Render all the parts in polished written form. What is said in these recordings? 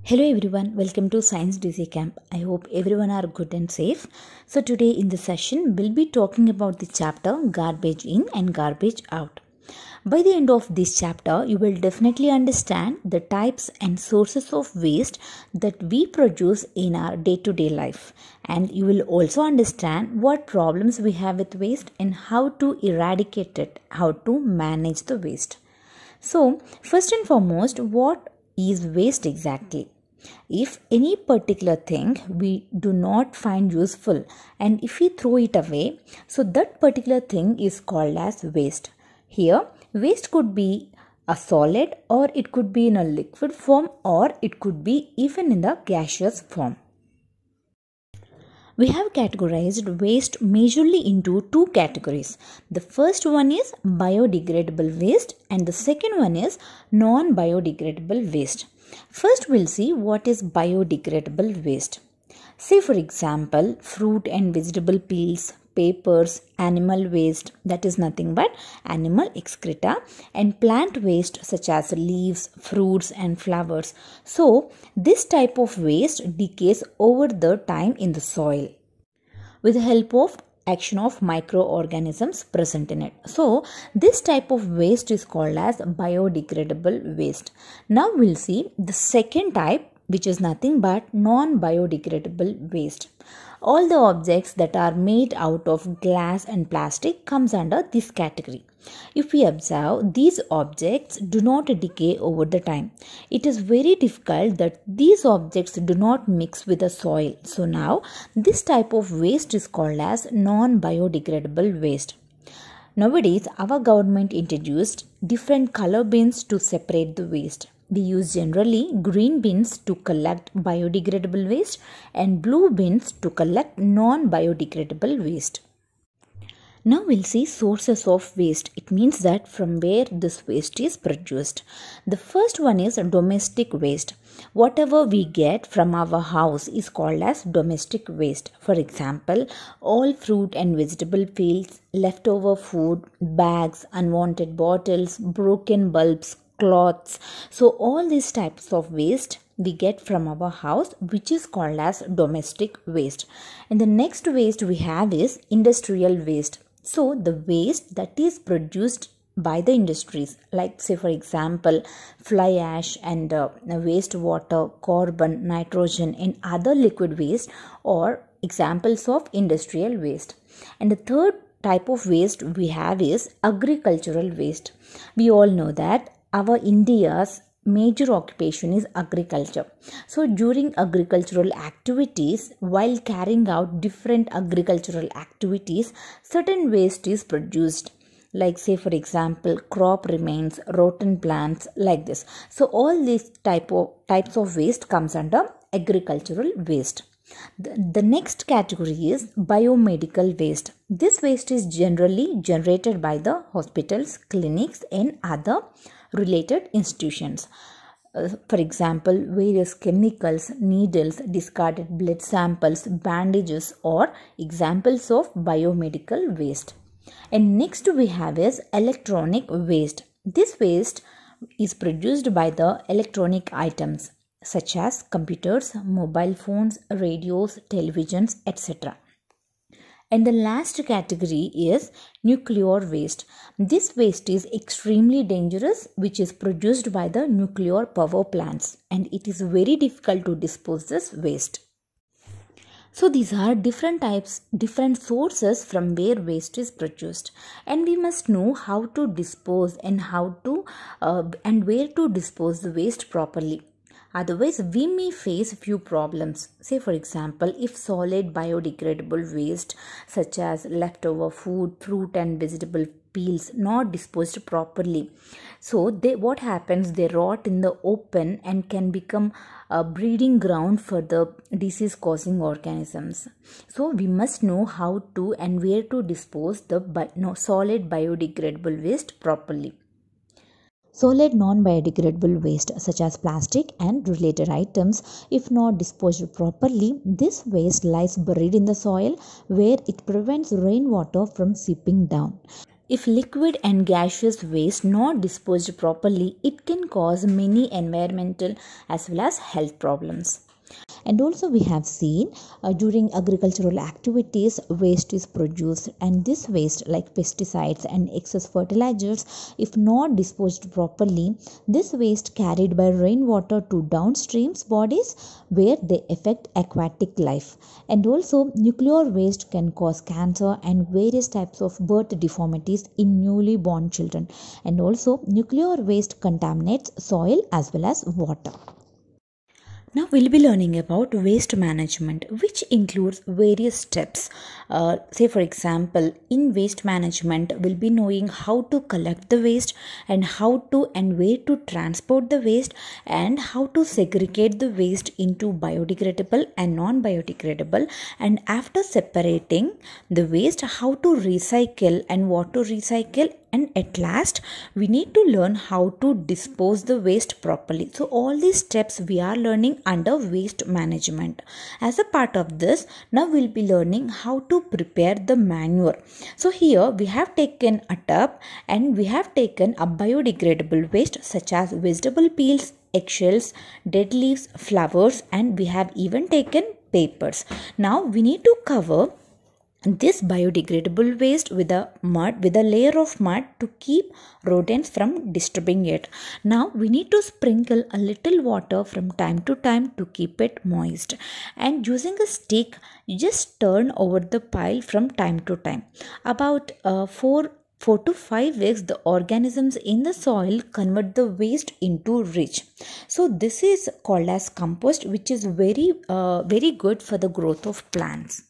Hello everyone, welcome to Science DC Camp. I hope everyone are good and safe. So today in this session we'll be talking about the chapter garbage in and garbage out. By the end of this chapter you will definitely understand the types and sources of waste that we produce in our day-to-day life, and you will also understand what problems we have with waste and how to eradicate it, how to manage the waste. So first and foremost, what is waste exactly? If any particular thing we do not find useful and if we throw it away, so that particular thing is called as waste. Here, waste could be a solid, or it could be in a liquid form, or it could be even in the gaseous form. We have categorized waste majorly into two categories. The first one is biodegradable waste and the second one is non-biodegradable waste. First we'll see what is biodegradable waste. Say for example, fruit and vegetable peels, papers, animal waste, that is nothing but animal excreta, and plant waste such as leaves, fruits and flowers. So this type of waste decays over the time in the soil with the help of action of microorganisms present in it. So this type of waste is called as biodegradable waste. Now we'll see the second type, which is nothing but non-biodegradable waste. All the objects that are made out of glass and plastic comes under this category. If we observe, these objects do not decay over the time. It is very difficult that these objects do not mix with the soil. So now this type of waste is called as non-biodegradable waste. Nowadays, our government introduced different color bins to separate the waste. We use generally green bins to collect biodegradable waste and blue bins to collect non-biodegradable waste. Now we'll see sources of waste. It means that from where this waste is produced. The first one is domestic waste. Whatever we get from our house is called as domestic waste. For example, all fruit and vegetable peels, leftover food, bags, unwanted bottles, broken bulbs, cloths. So all these types of waste we get from our house, which is called as domestic waste. And the next waste we have is industrial waste. So the waste that is produced by the industries, like say for example fly ash and wastewater, carbon, nitrogen and other liquid waste, or examples of industrial waste. And the third type of waste we have is agricultural waste. We all know that our India's major occupation is agriculture. So during agricultural activities, while carrying out different agricultural activities, certain waste is produced, like say for example crop remains, rotten plants, like this. So all these types of waste comes under agricultural waste. The next category is biomedical waste. This waste is generally generated by the hospitals, clinics and other related institutions. For example, various chemicals, needles, discarded blood samples, bandages or examples of biomedical waste. And next we have is electronic waste. This waste is produced by the electronic items such as computers, mobile phones, radios, televisions, etc. And the last category is nuclear waste. This waste is extremely dangerous, which is produced by the nuclear power plants, and it is very difficult to dispose this waste. So these are different types, different sources from where waste is produced, and we must know how to dispose and how to and where to dispose the waste properly. Otherwise, we may face few problems. Say for example, if solid biodegradable waste such as leftover food, fruit and vegetable peels not disposed properly, so what happens, they rot in the open and can become a breeding ground for the disease causing organisms. So we must know how to and where to dispose the solid biodegradable waste properly. Solid non-biodegradable waste such as plastic and related items, if not disposed properly, this waste lies buried in the soil where it prevents rainwater from seeping down. If liquid and gaseous waste not disposed properly, it can cause many environmental as well as health problems. And also we have seen during agricultural activities waste is produced, and this waste like pesticides and excess fertilizers, if not disposed properly, this waste carried by rainwater to downstreams bodies where they affect aquatic life. And also nuclear waste can cause cancer and various types of birth deformities in newly born children. And also nuclear waste contaminates soil as well as water. Now we'll be learning about waste management, which includes various steps. Say for example, in waste management, we'll be knowing how to collect the waste and how to and where to transport the waste and how to segregate the waste into biodegradable and non-biodegradable, and after separating the waste, how to recycle and what to recycle, and at last we need to learn how to dispose the waste properly. So all these steps we are learning under waste management. As a part of this, now we'll be learning how to prepare the manure. So here we have taken a tub and we have taken a biodegradable waste such as vegetable peels, eggshells, dead leaves, flowers, and we have even taken papers. Now we need to cover this biodegradable waste with a layer of mud to keep rodents from disturbing it. Now we need to sprinkle a little water from time to time to keep it moist, and using a stick you just turn over the pile from time to time. About 4 to 5 weeks, the organisms in the soil convert the waste into ridge. So this is called as compost, which is very good for the growth of plants.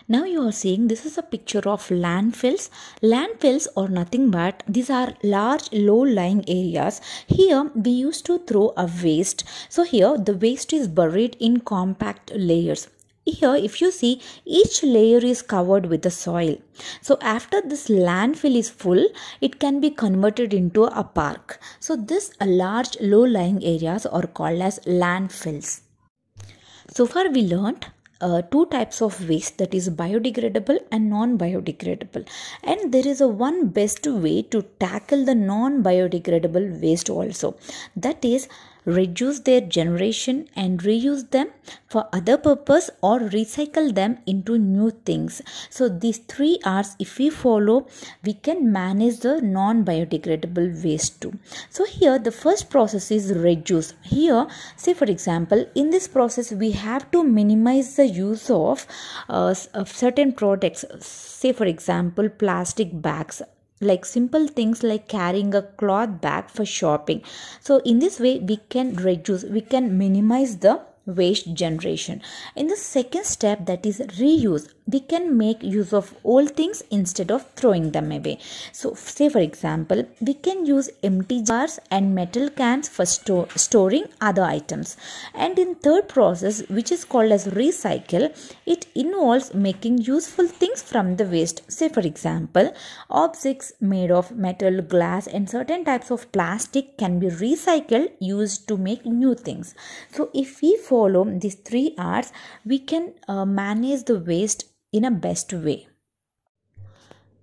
Now you are seeing this is a picture of landfills. Landfills are nothing but these are large low-lying areas. Here we used to throw a waste. So here the waste is buried in compact layers. Here if you see, each layer is covered with the soil. So after this landfill is full, it can be converted into a park. So this large low-lying areas are called as landfills. So far we learnt two types of waste, that is biodegradable and non-biodegradable, and there is a one best way to tackle the non-biodegradable waste also, that is reduce their generation and reuse them for other purpose or recycle them into new things. So these 3 R's if we follow, we can manage the non-biodegradable waste too. So here the first process is reduce. Here say for example, in this process we have to minimize the use of certain products. Say for example, plastic bags, like simple things like carrying a cloth bag for shopping. So in this way we can reduce, we can minimize the waste generation. In the second step, that is reuse, we can make use of old things instead of throwing them away. So say for example, we can use empty jars and metal cans for storing other items. And in third process, which is called as recycle, it involves making useful things from the waste. Say for example, objects made of metal, glass and certain types of plastic can be recycled, used to make new things. So if we follow these 3 R's, we can manage the waste in a best way.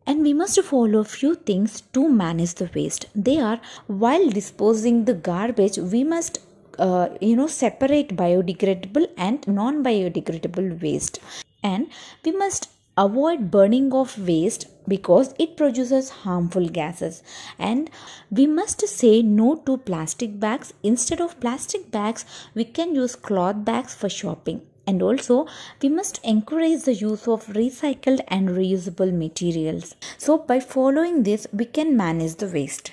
And we must follow few things to manage the waste. They are, while disposing the garbage, we must separate biodegradable and non-biodegradable waste, and we must avoid burning of waste because it produces harmful gases. And we must say no to plastic bags. Instead of plastic bags, we can use cloth bags for shopping. And also we must encourage the use of recycled and reusable materials. So by following this, we can manage the waste.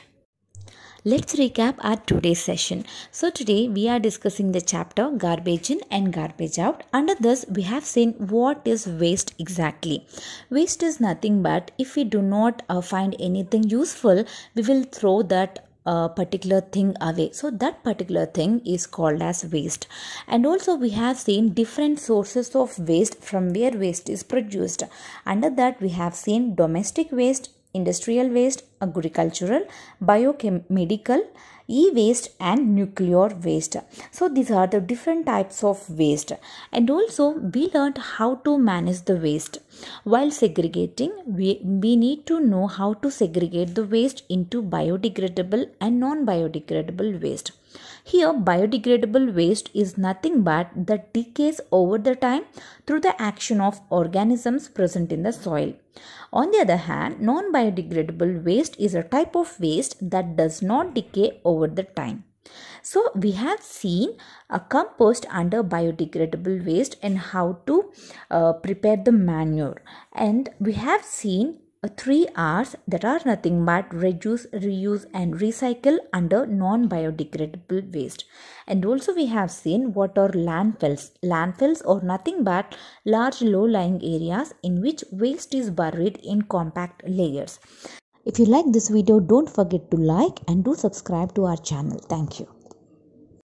Let's recap our today's session. So today we are discussing the chapter garbage in and garbage out. Under this we have seen what is waste exactly. Waste is nothing but if we do not find anything useful, we will throw that particular thing away. So that particular thing is called as waste. And also we have seen different sources of waste from where waste is produced. Under that we have seen domestic waste, industrial waste, agricultural, biomedical, e-waste and nuclear waste. So these are the different types of waste, and also we learned how to manage the waste. While segregating, we need to know how to segregate the waste into biodegradable and non-biodegradable waste. Here, biodegradable waste is nothing but that decays over the time through the action of organisms present in the soil. On the other hand, non-biodegradable waste is a type of waste that does not decay over the time. So, we have seen a compost under biodegradable waste and how to prepare the manure. And we have seen 3 R's that are nothing but reduce, reuse and recycle under non-biodegradable waste. And also we have seen what are landfills. Landfills are nothing but large low-lying areas in which waste is buried in compact layers. If you like this video, don't forget to like and do subscribe to our channel. Thank you.